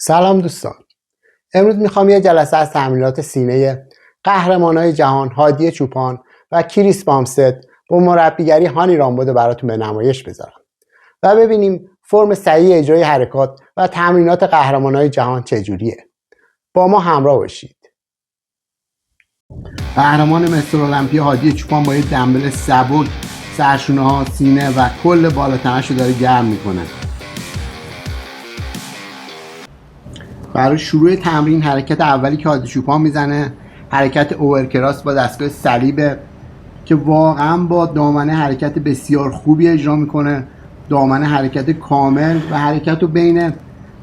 سلام دوستان، امروز میخوام یه جلسه از تمرینات سینه قهرمانای جهان هادی چوپان و کریس بامستد با مربیگری هانی رامبود براتون به نمایش بذارم و ببینیم فرم صحیح اجرای حرکات و تمرینات قهرمانای جهان چجوریه. با ما همراه باشید. قهرمان مستر المپیا هادی چوپان با یه دمبل سبک سرشونه ها، سینه و کل بالاتنش رو داره گرم میکنه. برای شروع تمرین حرکت اولی که هادی چوپان میزنه حرکت اوورکراس با دستگاه صلیبه که واقعا با دامنه حرکت بسیار خوبی اجرا میکنه. دامنه حرکت کامل و حرکت رو بین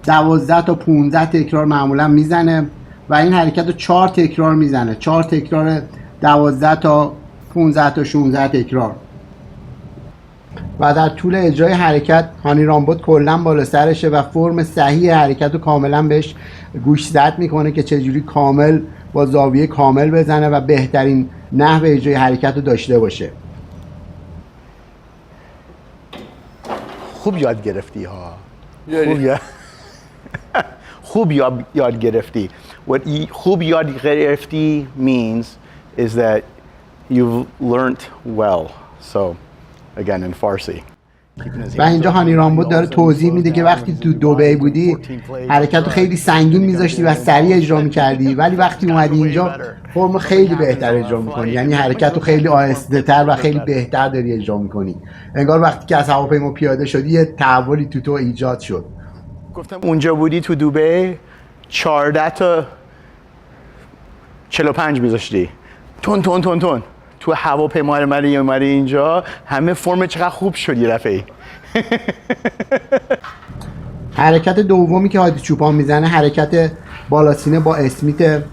12 تا 15 تکرار معمولا میزنه و این حرکت رو 4 تکرار میزنه. 4 تکرار 12 تا 15 تا 16 تکرار. و در طول اجرای حرکت هانی رامبود کلا بالا سرشه و فرم صحیح حرکت رو کاملا بهش گوش زد میکنه که چجوری کامل با زاویه کامل بزنه و بهترین نحو اجرای حرکت رو داشته باشه. خوب یاد گرفتی ها. خوب یاد گرفتی. What خوب یاد گرفتی means is that you've learned well. So again in Farsi. و اینجا هانی رامبود داره توضیح میده که وقتی تو دبی بودی حرکت رو خیلی سنگین میذاشتی و سریع اجرا میکردی، ولی وقتی اومدی اینجا فرم خیلی بهتر اجرا میکنی، یعنی حرکت رو خیلی آهسته تر و خیلی بهتر داری اجرا میکنی. انگار وقتی که از هواپیما پیاده شدی یه تحولی تو ایجاد شد. گفتم اونجا بودی تو دبی 14 تا 45 میذاشتی تون تون تون تون. تو هواپیما اومدی اینجا همه فرم چقدر خوب شد یه دفعه. حرکت دومی که هادی چوپان میزنه حرکت بالاسینه با اسمیت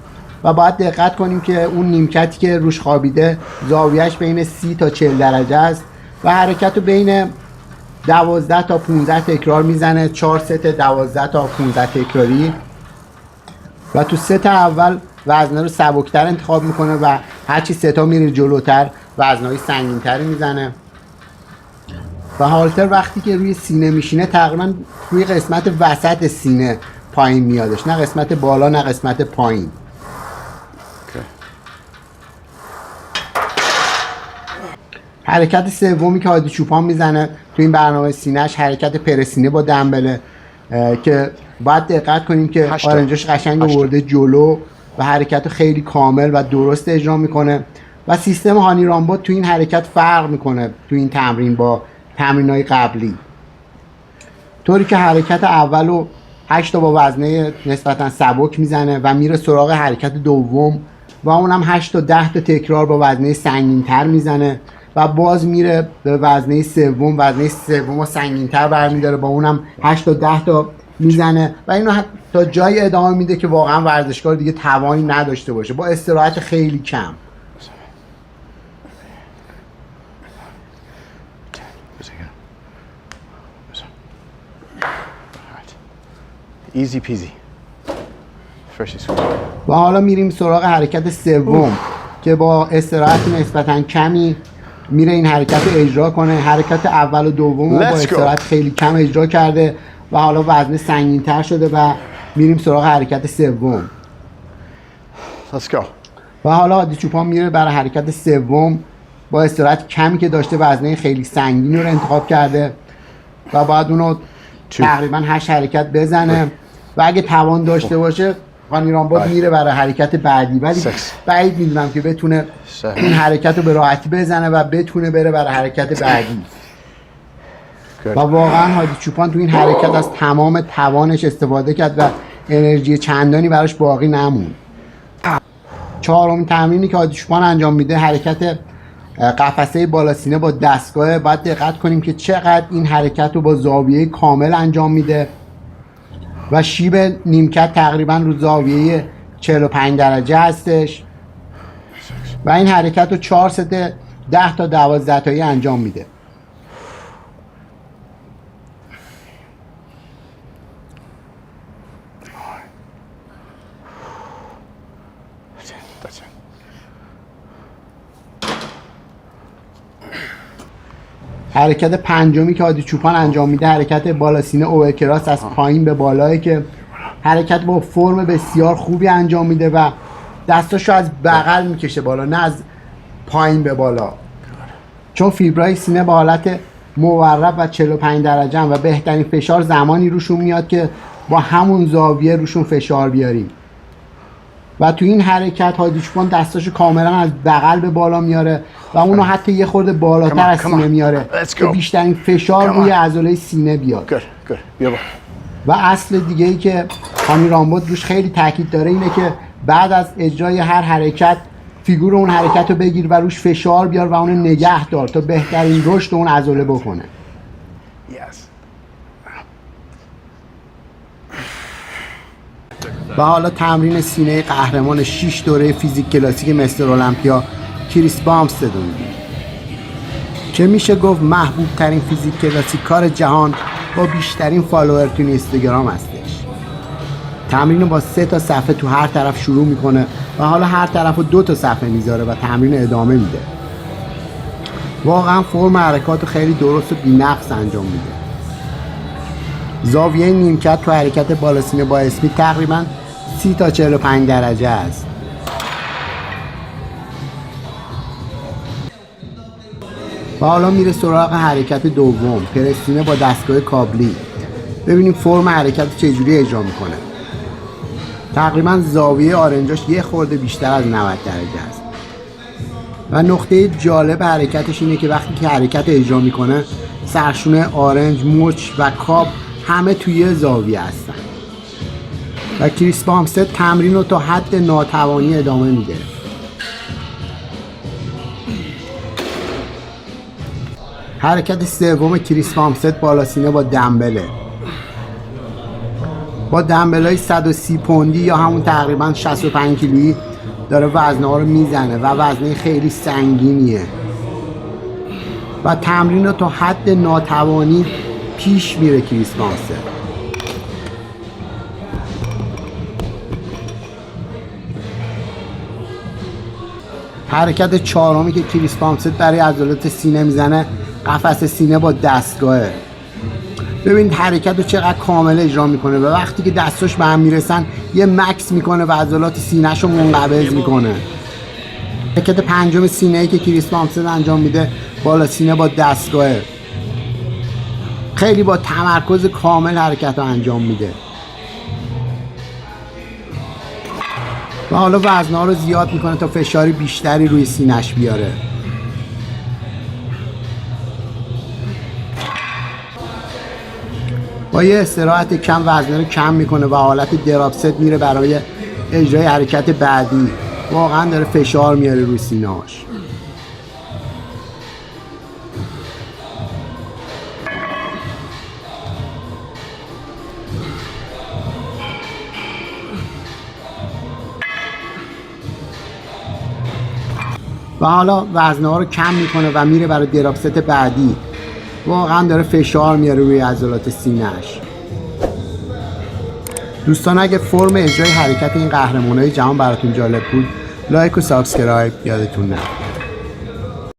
و باید دقت کنیم که اون نیمکتی که روش خوابیده زاویهش بین 30 تا 40 درجه است و حرکت رو بین 12 تا 15 تکرار میزنه. 4 ست 12 تا 15 تکراری و تو ست اول وزنه رو سبکتر انتخاب میکنه و هرچی ستا میره جلوتر وزنهای سنگینتری میزنه. و هالتر وقتی که روی سینه میشینه تقریبا روی قسمت وسط سینه پایین میادش، نه قسمت بالا نه قسمت پایین. حرکت سومی که هادی چوپان میزنه تو این برنامه سینهش حرکت پرسینه با دمبله که باید دقت کنیم که آرنجاش قشنگ آورده جلو و حرکت خیلی کامل و درست اجرا میکنه و سیستم هانی رامبود تو این حرکت فرق میکنه تو این تمرین با تمرینای قبلی، طوری که حرکت اولو 8 تا با وزنه نسبتا سبک میزنه و میره سراغ حرکت دوم و اونم 8 تا 10 تا تکرار با وزنه سنگین‌تر میزنه و باز میره به وزنه سوم و سنگین‌تر برمی‌داره با اونم 8 تا 10 تا میزنه و اینو تا جایی ادامه میده که واقعا ورزشکار دیگه توانی نداشته باشه با استراحت خیلی کم. Easy peasy. و حالا میریم سراغ حرکت سوم که با استراحت نسبتا کمی میره این حرکت رو اجرا کنه. حرکت اول و دوم با استراحت خیلی کم اجرا کرده و حالا وزن سنگین‌تر شده و میریم سراغ حرکت سوم. Let's go. و حالا هادی چوپان میره برای حرکت سوم با استراحت کمی که داشته وزنه خیلی سنگین رو انتخاب کرده و بعد اونو تقریبا 8 حرکت بزنه و اگه توان داشته باشه هانی رامبود میره برای حرکت بعدی، ولی بعید میدونم که بتونه این حرکت رو به راحتی بزنه و بتونه بره برای حرکت بعدی. و واقعا هادی چوپان تو این حرکت از تمام توانش استفاده کرد و انرژی چندانی براش باقی نموند. چهارمین تمرینی که هادی چوپان انجام میده حرکت قفسه بالاسینه با دستگاه. باید دقت کنیم که چقدر این حرکت رو با زاویه کامل انجام میده و شیب نیمکت تقریبا رو زاویه 45 درجه هستش و این حرکت رو 4 ست 10 تا 12 تایی انجام میده. حرکت پنجمی که هادی چوپان انجام میده حرکت بالاسینه اوورکراس از پایین به بالایی که حرکت با فرم بسیار خوبی انجام میده و دستاشو از بغل میکشه بالا، نه از پایین به بالا، چون فیبرای سینه به حالت مورب و 45 درجه و بهترین فشار زمانی روشون میاد که با همون زاویه روشون فشار بیاریم. و تو این حرکت هادی چوپان دستاشو کاملا از بغل به بالا میاره و اونو حتی یه خورده بالاتر از سینه میاره که بیشترین فشار روی عضله سینه بیاد. و اصل دیگه ای که هانی رامبود روش خیلی تاکید داره اینه که بعد از اجرای هر حرکت فیگور اون حرکت رو بگیر و روش فشار بیار و اونو نگه دار تا بهترین رشد اون عضله بکنه. و حالا تمرین سینه قهرمان 6 دوره فیزیک کلاسیک مستر المپیا کریس بامستد که میشه گفت محبوب ترین فیزیک کلاسیک کار جهان با بیشترین فالوور تو اینستاگرام هستش. تمرین رو با 3 تا صفحه تو هر طرف شروع میکنه و حالا هر طرف رو 2 تا صفحه میذاره و تمرین ادامه میده. واقعا فرم حرکات رو خیلی درست و بی‌نقص انجام میده. زاویه نیمکت تو حرکت بالا سینه با اسمیت تقریبا 30 تا 45 درجه است. و حالا میره سراغ حرکت دوم، پرس سینه با دستگاه کابلی. ببینیم فرم حرکت چجوری اجرا میکنه. تقریبا زاویه آرنجاش یه خورده بیشتر از 90 درجه است. و نقطه جالب حرکتش اینه که وقتی که حرکت اجرا میکنه سرشونه آرنج، مچ و کاب همه توی زاویه هستن. و کریس بامستد تمرین رو تا حد ناتوانی ادامه میده. حرکت سوم کریس بامستد بالا سینه با دمبله. با دمبلای 130 پوندی یا همون تقریبا 65 کیلویی داره وزنه رو میزنه و وزنه خیلی سنگینیه و تمرین رو تا حد ناتوانی پیش میره کریس بامستد. حرکت چهارمی که کریس بامستد برای عضلات سینه میزنه قفس سینه با دستگاهه. ببینید حرکت رو چقدر کامل اجرا میکنه و وقتی که دستاش به هم میرسن یه مکس میکنه و عضلات سینه‌شو منقبض میکنه. حرکت پنجم سینه‌ای که کریس بامستد انجام میده بالا سینه با دستگاهه. خیلی با تمرکز کامل حرکت رو انجام میده و حالا وزن‌ها رو زیاد میکنه تا فشاری بیشتری روی سینه‌اش بیاره. با یه استراحت کم وزنه رو کم میکنه و حالت دراپ ست میره برای اجرای حرکت بعدی. واقعا داره فشار میاره روی سینه‌اش. و حالا وزنه ها رو کم میکنه و میره برای دراپ ست بعدی. واقعا داره فشار میاره روی عضلات سینه‌اش. دوستان اگه فرم اجرای حرکت این قهرمانای جهان براتون جالب بود لایک و سابسکرایب یادتون نره.